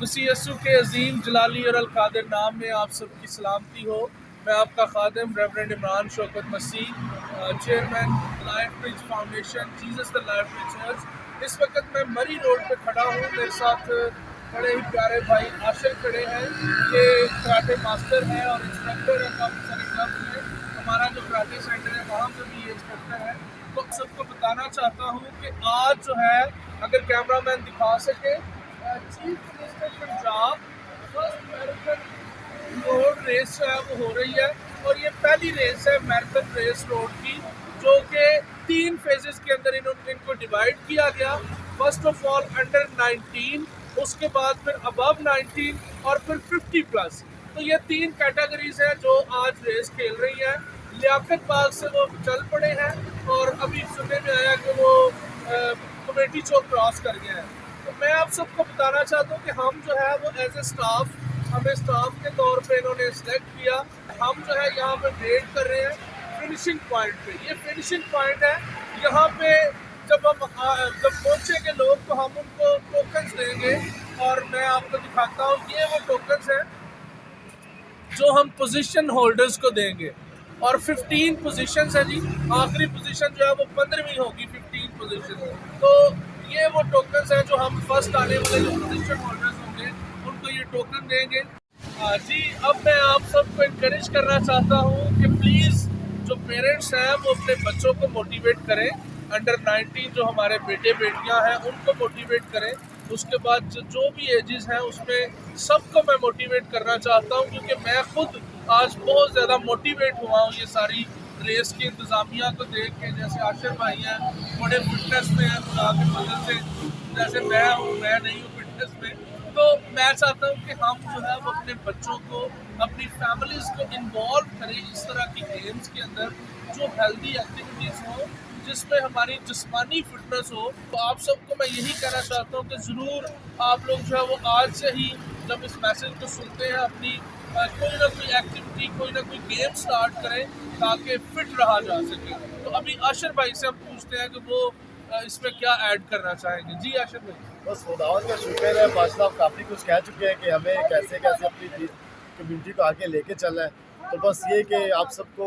मसीह यस्सु के अजीम जलाली और अल-कादिर नाम में आप सबकी सलामती हो। मैं आपका खादिम reverend Imran Shaukat Masih, chairman life bridge foundation Jesus the life bridge church. इस वक्त मैं मरी रोड पे खड़ा हूँ। मेरे साथ बड़े ही प्यारे भाई आशिर खड़े हैं। ये कराटे मास्टर हैं और इंस्ट्रक्टर हैं। काफ़ी सारे क्लब्स में हमारा जो कराटे सेंटर है वहाँ पर भी ये इंस्ट्रक्टर है। तो सबको बताना चाहता हूँ कि आज जो है, अगर कैमरामैन दिखा सके, chief minister Punjab first marathon road race जो है वो हो रही है। और ये पहली रेस है मैराथन रेस रोड की, जो कि 3 फेजेस के अंदर इनको डिवाइड किया गया। फर्स्ट ऑफ ऑल अंडर 19, उसके बाद फिर अबव 19 और फिर 50+। तो ये 3 कैटेगरीज हैं जो आज रेस खेल रही है। लियाकत बाग से वो चल पड़े हैं और अभी सुनने में आया कि वो कमेटी चौक क्रॉस कर गया है। तो मैं आप सबको बताना चाहता हूँ कि हम जो है वो एज ए स्टाफ, हमें स्टाफ के तौर पे इन्होंने सेलेक्ट किया। हम जो है यहाँ पे वेट कर रहे हैं फिनिशिंग पॉइंट पे। ये फिनिशिंग पॉइंट है। यहाँ पे जब पहुँचेंगे लोग तो हम उनको टोकन्स देंगे और मैं आपको दिखाता हूँ। ये वो टोकन्स हैं जो हम पोजीशन होल्डर्स को देंगे। और 15 पोजीशंस है जी। आखिरी पोजीशन जो है वो 15वीं होगी, 15 पोजीशन। तो ये वो टोकन्स हैं जो हम फर्स्ट आने वाले जो पोजीशन होल्डर्स होंगे उनको ये टोकन देंगे। जी, अब मैं आप सबको इनकरेज करना चाहता हूँ कि प्लीज़ जो पेरेंट्स हैं वो अपने बच्चों को मोटिवेट करें। अंडर 19 जो हमारे बेटे बेटियाँ हैं उनको मोटिवेट करें। उसके बाद जो भी एजेस हैं उसमें सबको मैं मोटिवेट करना चाहता हूँ, क्योंकि मैं खुद आज बहुत ज़्यादा मोटिवेट हुआ हूँ ये सारी रेस की इंतज़ामिया को देख के। जैसे आशिर भाई हैं, बड़े फिटनेस में हैं खुदा के मदद से, जैसे मैं हूँ, मैं नहीं हूँ फिटनेस में। तो मैं चाहता हूँ कि हम जो है वो अपने बच्चों को, अपनी फैमिलीज़ को इन्वॉल्व करें इस तरह की गेम्स के अंदर जो हेल्दी एक्टिविटीज़ हो, जिसमें हमारी जिस्मानी फिटनेस हो। तो आप सबको मैं यही कहना चाहता हूँ कि ज़रूर आप लोग जो है वो आज से ही जब इस मैसेज को सुनते हैं अपनी कोई ना कोई एक्टिविटी, कोई ना कोई गेम स्टार्ट करें ताकि फिट रहा जा सके। तो अभी आशिर भाई से हम पूछते हैं कि वो इसमें क्या ऐड करना चाहेंगे। जी आशिर भाई। बस खुदावंद का शुक्र है, माशाल्लाह आप काफ़ी कुछ कह चुके हैं कि हमें कैसे कैसे अपनी कम्युनिटी को आगे लेके चलना है। तो बस ये कि आप सबको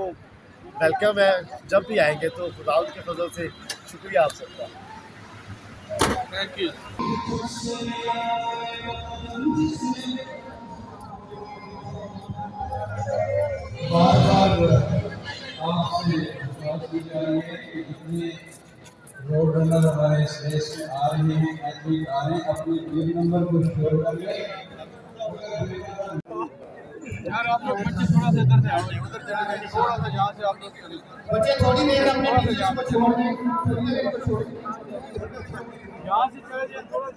वेलकम है, जब भी आएंगे तो खुदावंद के फजल से शुक्रिया आप सबका। Thank you. बार बार आपसे बात की जा रही है कि जितने रोड रनर हमारे इस देश में आ रहे हैं, एथलीट आ रहे हैं, अपने टीम नंबर को शेयर कर लें। यार आप लोग बच्चे थोड़ा सा इधर से आओ, उधर चले जाइए, थोड़ा सा यहाँ से आप लोग चले जाओ। बच्चे थोड़ी देर अपने टीचर को छोड़ दें, यहाँ से चले जाइए थोड़ा।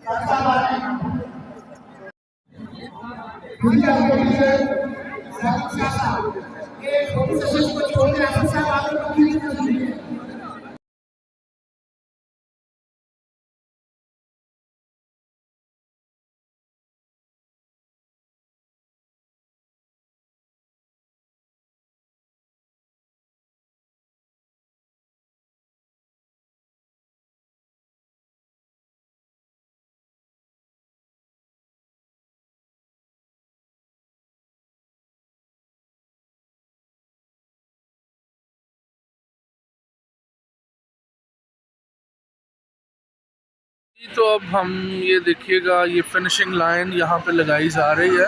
तो अब हम ये देखिएगा, ये फिनिशिंग लाइन यहाँ पे लगाई जा रही है,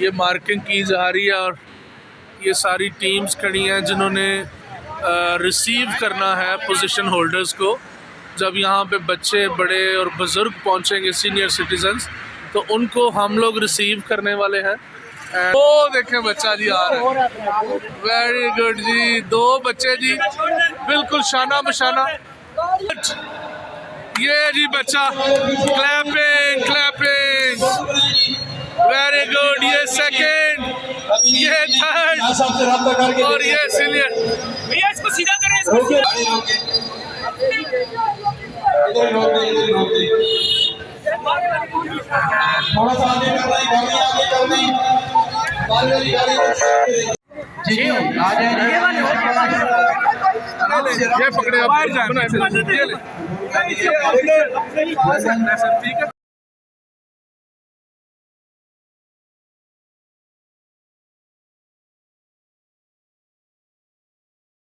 ये मार्किंग की जा रही है और ये सारी टीम्स खड़ी हैं जिन्होंने रिसीव करना है पोजीशन होल्डर्स को। जब यहाँ पे बच्चे, बड़े और बुज़ुर्ग पहुँचेंगे, सीनियर सिटीजन्स, तो उनको हम लोग रिसीव करने वाले हैं। वो देखें बच्चा जी आ रहा है, वेरी गुड जी, 2 बच्चे जी बिल्कुल शाना बशाना। ये जी बच्चा, क्लैपिंग क्लैपिंग, वेरी गुड। ये सेकंड, ये थर्ड और ये सीनियर। भैया इसको सीधा करें, इसको थोड़ा सा आगे कर रही, गाड़ी आगे कर रही, जी आ जाइए। ये पकड़े आप, ठीक है।